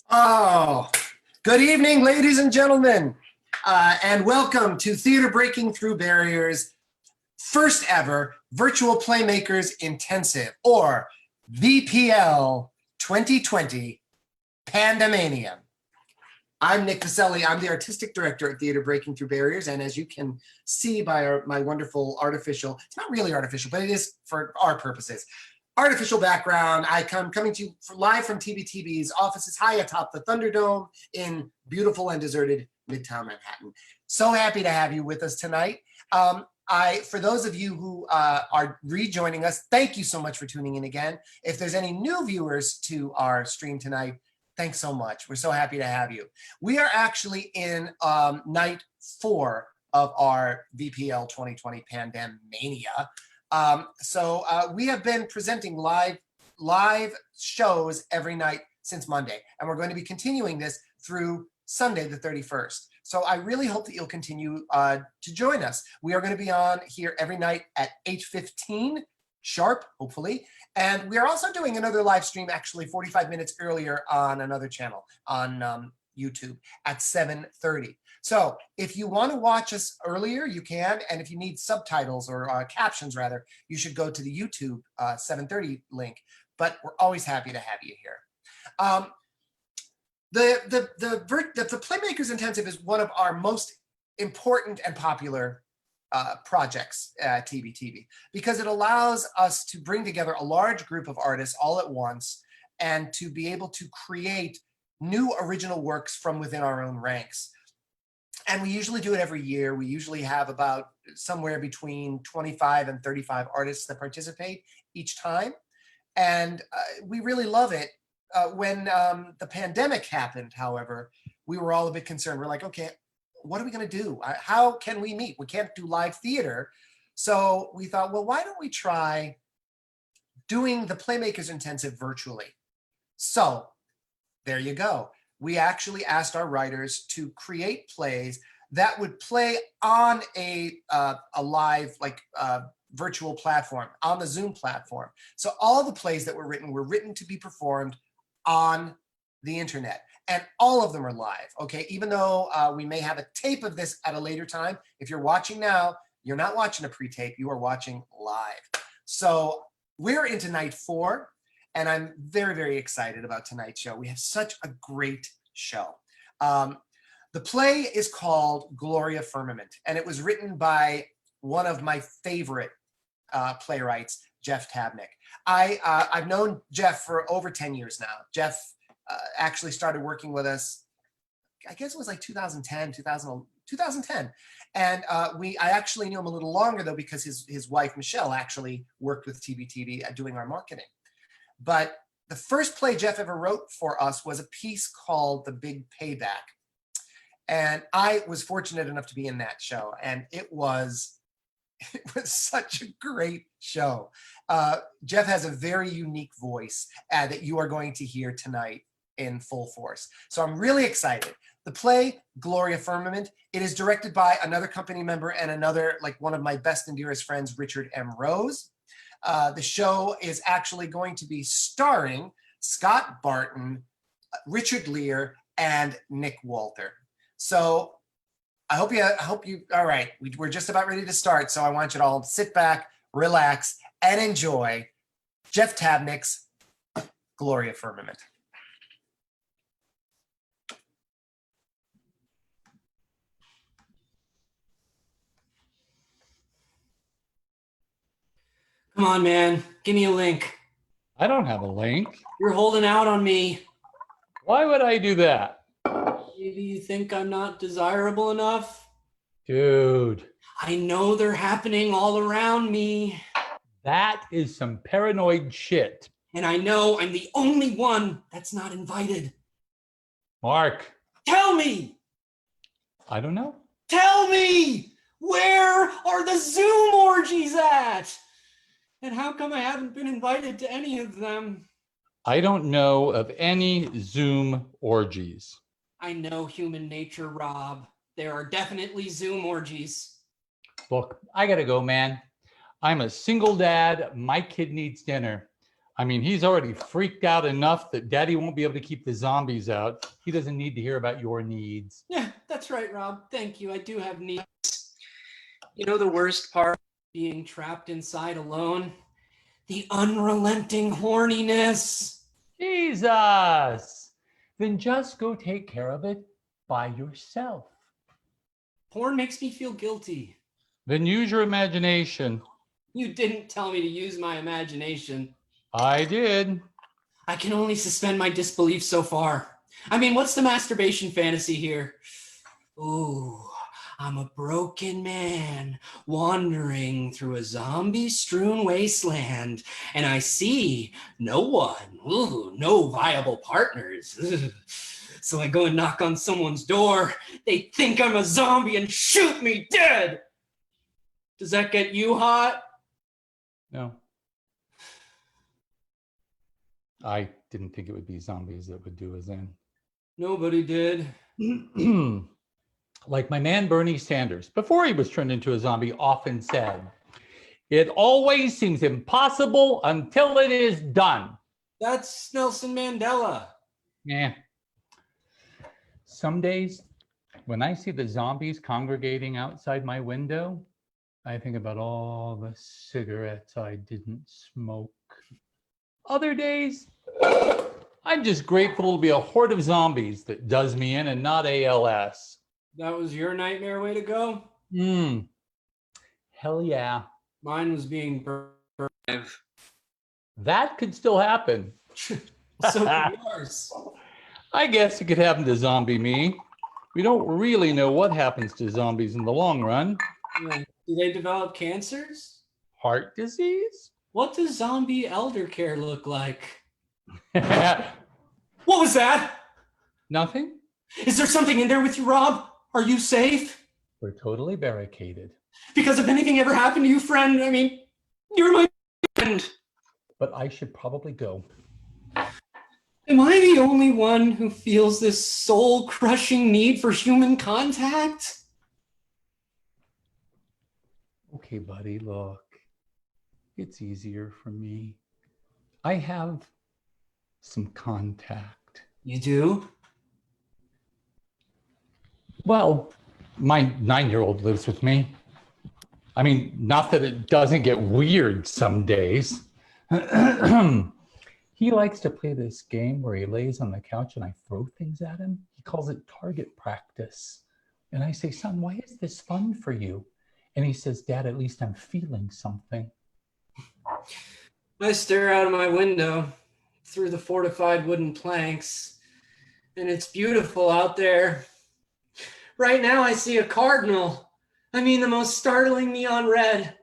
Oh, good evening, ladies and gentlemen, and welcome to Theater Breaking Through Barriers' first ever Virtual Playmakers Intensive, or VPL 2020 PANDEM. I'm Nick Pacelli. I'm the artistic director at Theater Breaking Through Barriers, and as you can see by my wonderful artificial, it's not really artificial, but it is for our purposes, artificial background. I coming to you live from TBTB's offices high atop the Thunderdome in beautiful and deserted Midtown Manhattan. So happy to have you with us tonight. For those of you who are rejoining us, thank you so much for tuning in again. If there's any new viewers to our stream tonight, thanks so much. We're so happy to have you. We are actually in night 4 of our VPL 2020 Pandem Mania. We have been presenting live shows every night since Monday, and we're going to be continuing this through Sunday the 31st. So I really hope that you'll continue to join us. We are going to be on here every night at 8:15 sharp, hopefully. And we are also doing another live stream actually 45 minutes earlier on another channel on YouTube at 7:30. So if you want to watch us earlier, you can. And if you need subtitles or captions rather, you should go to the YouTube 7:30 link. But we're always happy to have you here. The Playmakers Intensive is one of our most important and popular projects at TBTB because it allows us to bring together a large group of artists all at once and to be able to create new original works from within our own ranks. And we usually do it every year. We usually have about somewhere between 25 and 35 artists that participate each time. And we really love it. When the pandemic happened, however, we were all a bit concerned. We're like, okay, what are we going to do? How can we meet? We can't do live theater. So we thought, well, why don't we try doing the Playmakers Intensive virtually? So there you go. We actually asked our writers to create plays that would play on a live, virtual platform, on the Zoom platform. So all the plays that were written to be performed on the internet. And all of them are live, okay? Even though we may have a tape of this at a later time, if you're watching now, you're not watching a pre-tape, you are watching live. So we're into night 4, and I'm very, very excited about tonight's show. We have such a great show. The play is called GLORIA FIRMAMENT, and it was written by one of my favorite playwrights, Jeff Tabnick. I've known Jeff for over 10 years now. Jeff actually started working with us, I guess it was like 2010. And I actually knew him a little longer though, because his wife, Michelle, actually worked with TBTB at doing our marketing. But the first play Jeff ever wrote for us was a piece called The Big Payback. And I was fortunate enough to be in that show. And it was such a great show. Jeff has a very unique voice that you are going to hear tonight in full force. So I'm really excited. The play, GLORIA FIRMAMENT, it is directed by another company member and another, one of my best and dearest friends, Richard M. Rose. The show is actually going to be starring Scott Barton, Richard Lear, and Nick Walther. So I hope you, all right, we're just about ready to start. So I want you to all sit back, relax, and enjoy Jeff Tabnick's GLORIA FIRMAMENT. Come on, man. Give me a link. I don't have a link. You're holding out on me. Why would I do that? Maybe you think I'm not desirable enough? Dude. I know they're happening all around me. That is some paranoid shit. And I know I'm the only one that's not invited. Mark. Tell me! I don't know. Tell me! Where are the Zoom orgies at? And how come I haven't been invited to any of them? I don't know of any Zoom orgies. I know human nature, Rob. There are definitely Zoom orgies. Look, I gotta go, man. I'm a single dad. My kid needs dinner. I mean, he's already freaked out enough that Daddy won't be able to keep the zombies out. He doesn't need to hear about your needs. Yeah, that's right, Rob. Thank you. I do have needs. You know the worst part? Being trapped inside alone? The unrelenting horniness. Jesus! Then just go take care of it by yourself. Porn makes me feel guilty. Then use your imagination. You didn't tell me to use my imagination. I did. I can only suspend my disbelief so far. I mean, what's the masturbation fantasy here? Ooh, I'm a broken man wandering through a zombie-strewn wasteland, and I see no one, no viable partners. So I go and knock on someone's door. They think I'm a zombie and shoot me dead. Does that get you hot? No. I didn't think it would be zombies that would do us in. Nobody did. Like my man Bernie Sanders, before he was turned into a zombie, often said, "It always seems impossible until it is done." That's Nelson Mandela. Yeah. Some days, when I see the zombies congregating outside my window, I think about all the cigarettes I didn't smoke. Other days, I'm just grateful to be a horde of zombies that does me in and not ALS. That was your nightmare way to go? Hell yeah. Mine was being burned. That could still happen. So could yours. I guess it could happen to zombie me. We don't really know what happens to zombies in the long run. Yeah. Do they develop cancers? Heart disease? What does zombie elder care look like? Nothing? What was that? Is there something in there with you, Rob? Are you safe? We're totally barricaded. Because if anything ever happened to you, friend, I mean, you're my friend. But I should probably go. Am I the only one who feels this soul-crushing need for human contact? Okay, buddy, look. It's easier for me. I have some contact. You do? Well, my 9-year-old lives with me. I mean, not that it doesn't get weird some days. He likes to play this game where he lays on the couch and I throw things at him. He calls it target practice. And I say, son, why is this fun for you? And he says, Dad, at least I'm feeling something. I stare out of my window through the fortified wooden planks, and it's beautiful out there. Right now I see a cardinal. I mean, the most startling neon red.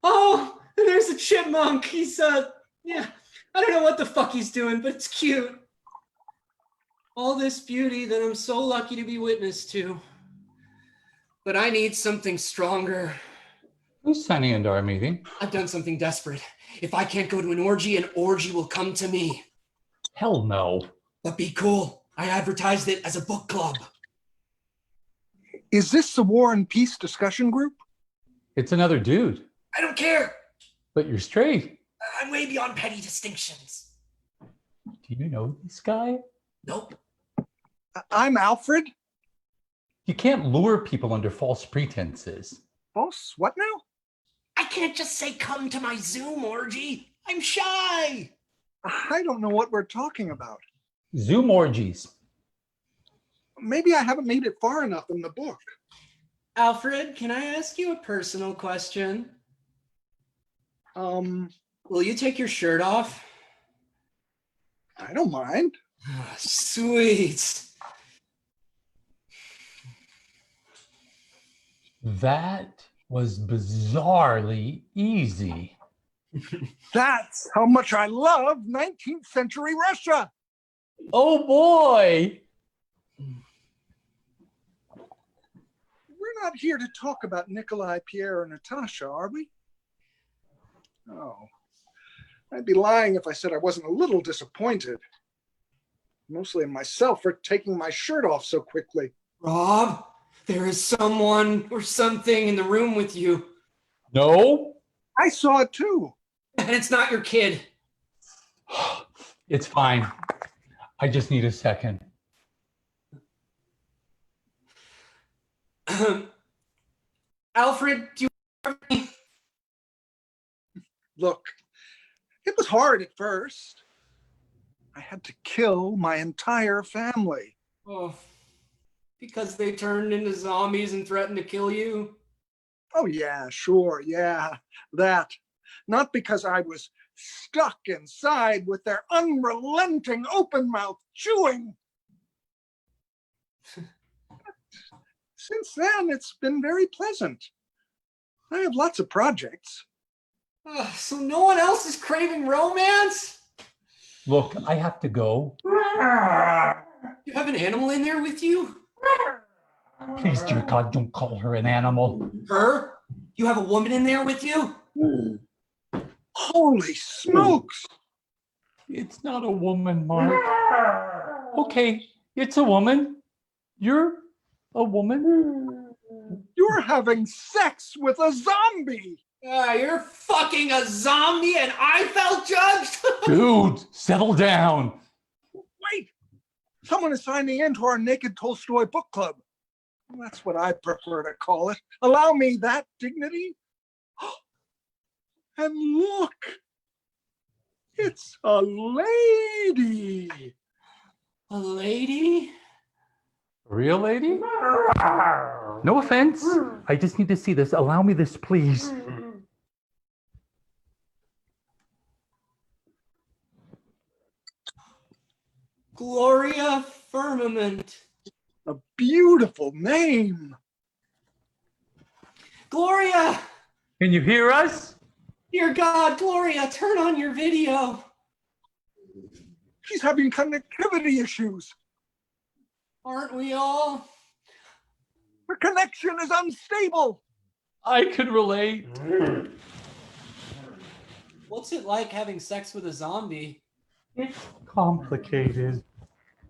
Oh, and there's a chipmunk. He's, yeah, I don't know what the fuck he's doing, but it's cute. All this beauty that I'm so lucky to be witness to. But I need something stronger. Who's signing into our meeting? I've done something desperate. If I can't go to an orgy will come to me. Hell no. But be cool. I advertised it as a book club. Is this the War and Peace discussion group? It's another dude. I don't care. But you're straight. I'm way beyond petty distinctions. Do you know this guy? Nope. I'm Alfred. You can't lure people under false pretenses. False? What now? I can't just say come to my Zoom orgy. I'm shy. I don't know what we're talking about. Zoom orgies. Maybe I haven't made it far enough in the book. Alfred, can I ask you a personal question? Will you take your shirt off? I don't mind. Sweet. That was bizarrely easy. That's how much I love 19th century Russia. Oh boy. We're not here to talk about Nikolai, Pierre, and Natasha, are we? Oh, I'd be lying if I said I wasn't a little disappointed. Mostly in myself for taking my shirt off so quickly. Rob, there is someone or something in the room with you. No. I saw it too. And it's not your kid. It's fine. I just need a second. Alfred, do you have any? Look, it was hard at first. I had to kill my entire family. Oh, because they turned into zombies and threatened to kill you? Oh, yeah, sure, yeah, that. Not because I was stuck inside with their unrelenting open-mouth chewing. Since then, it's been very pleasant. I have lots of projects. So no one else is craving romance? Look, I have to go. You have an animal in there with you? Please, dear God, don't call her an animal. Her? You have a woman in there with you? Holy smokes! It's not a woman, Mark. Okay, it's a woman. You're a woman. You're having sex with a zombie! You're fucking a zombie and I felt judged? Dude, settle down. Wait! Someone is signing in to our Naked Tolstoy book club. That's what I prefer to call it. Allow me that dignity. And look, it's a lady. A lady? A real lady? No offense. I just need to see this. Allow me this, please. Gloria Firmament. A beautiful name. Gloria! Can you hear us? Dear God, Gloria, turn on your video. She's having connectivity issues. Aren't we all? Her connection is unstable. I can relate. What's it like having sex with a zombie? It's complicated.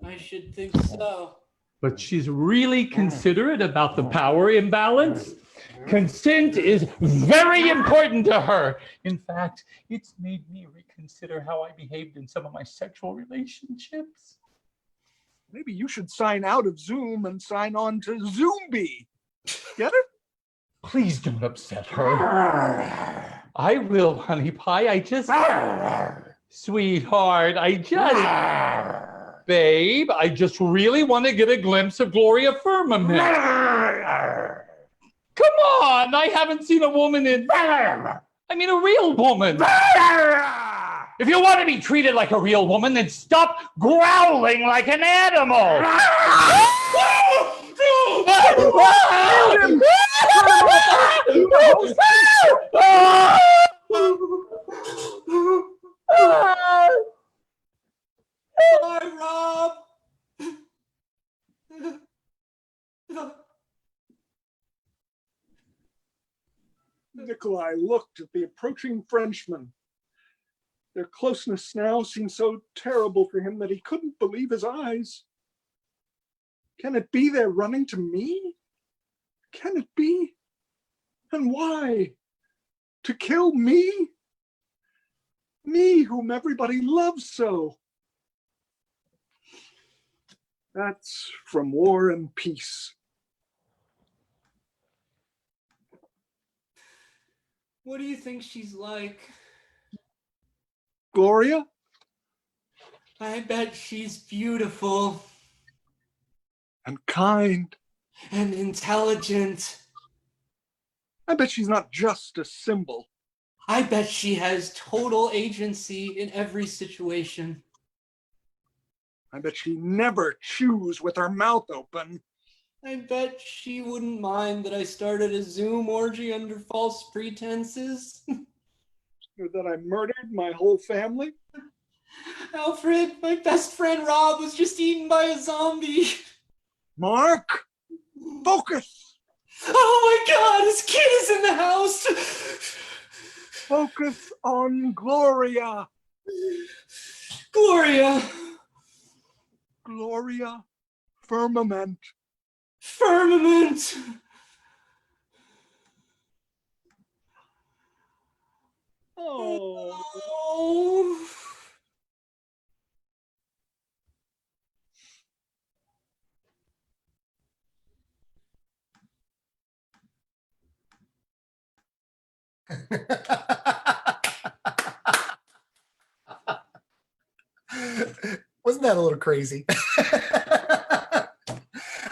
I should think so. But she's really considerate about the power imbalance. Consent is very important to her. In fact, it's made me reconsider how I behaved in some of my sexual relationships. Maybe you should sign out of Zoom and sign on to Zombie. Get it? Please don't upset her. I will, honey pie. I just... Sweetheart, I just... Babe, I just really want to get a glimpse of Gloria Firmament. Come on, I haven't seen a woman in... I mean, a real woman. If you want to be treated like a real woman, then stop growling like an animal. Bye, Rob. Nikolai looked at the approaching Frenchman. Their closeness now seemed so terrible for him that he couldn't believe his eyes. Can it be they're running to me? Can it be? And why? To kill me? Me, whom everybody loves so. That's from War and Peace. What do you think she's like? Gloria? I bet she's beautiful. And kind. And intelligent. I bet she's not just a symbol. I bet she has total agency in every situation. I bet she never chews with her mouth open. I bet she wouldn't mind that I started a Zoom orgy under false pretenses. Or that I murdered my whole family. Alfred, my best friend Rob was just eaten by a zombie. Mark, focus. Oh my God, his kid is in the house. Focus on Gloria. Gloria. Gloria Firmament. Firmament. Oh. Oh. Wasn't that a little crazy?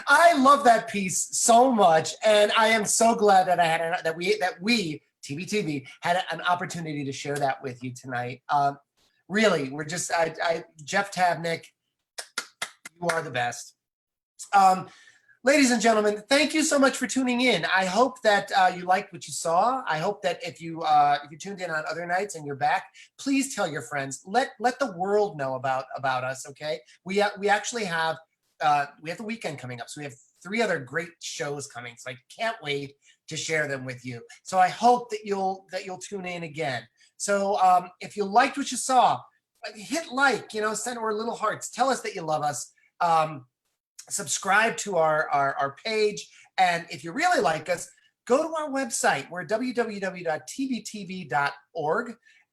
I love that piece so much, and I am so glad that I had that we TBTB had an opportunity to share that with you tonight. Really, we're just Jeff Tabnick, you are the best. Ladies and gentlemen, thank you so much for tuning in. I hope that you liked what you saw. I hope that if you tuned in on other nights and you're back, please tell your friends. Let the world know about us. Okay, we actually have the weekend coming up, so we have 3 other great shows coming. So I can't wait to share them with you. So I hope that you'll tune in again. So if you liked what you saw, hit like, send or little hearts. Tell us that you love us. Subscribe to our page, and if you really like us, go to our website. We're www.tbtb.org,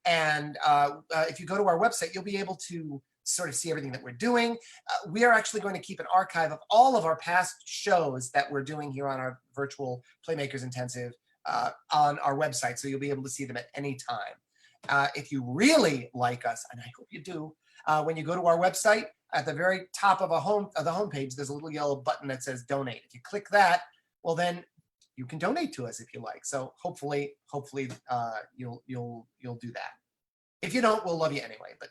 and if you go to our website, you'll be able to sort of see everything that we're doing. We are actually going to keep an archive of all of our past shows that we're doing here on our virtual Playmakers Intensive on our website, so you'll be able to see them at any time. If you really like us, and I hope you do, when you go to our website, at the very top of the homepage, there's a little yellow button that says donate. If you click that, well, then you can donate to us if you like. So hopefully you'll do that. If you don't, we'll love you anyway, but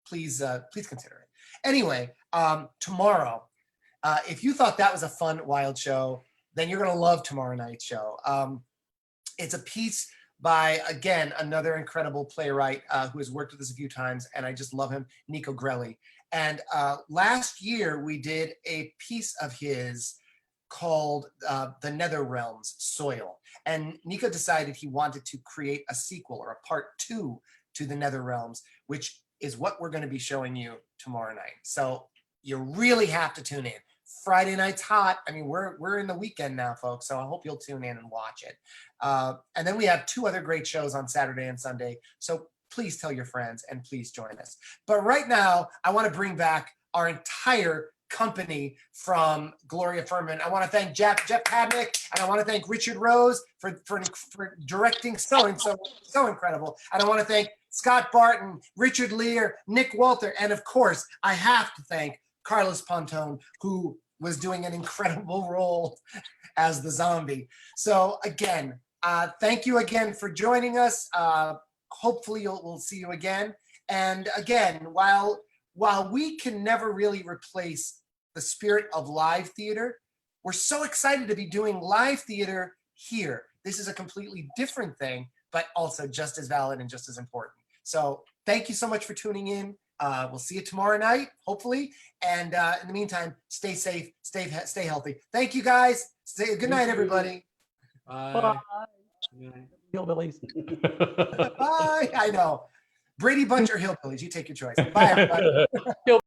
please consider it. Anyway, tomorrow, if you thought that was a fun, wild show, then you're going to love tomorrow night's show. It's a piece by, again, another incredible playwright who has worked with us a few times, and I just love him, Nico Grelli. And last year, we did a piece of his called The Nether Realms, Soil. And Nico decided he wanted to create a sequel or a part 2 to The Nether Realms, which is what we're going to be showing you tomorrow night. So you really have to tune in. Friday night's hot. I mean, we're in the weekend now, folks, so I hope you'll tune in and watch it. And then we have 2 other great shows on Saturday and Sunday, so please tell your friends and please join us. But right now, I want to bring back our entire company from GLORIA Firmament. I want to thank Jeff Tabnick, and I want to thank Richard Rose for directing so incredible. And I want to thank Scott Barton, Richard Lear, Nick Walther, and of course, I have to thank Carlos Pontone, who was doing an incredible role as the zombie. So again, thank you again for joining us. Hopefully we'll see you again. And again, while we can never really replace the spirit of live theater, we're so excited to be doing live theater here. This is a completely different thing, but also just as valid and just as important. So thank you so much for tuning in. We'll see you tomorrow night, hopefully. And in the meantime, stay safe, stay healthy. Thank you, guys. Good night, everybody. Bye. Hillbillies. Bye. I know. Brady Bunch or Hillbillies, you take your choice. Bye, everybody.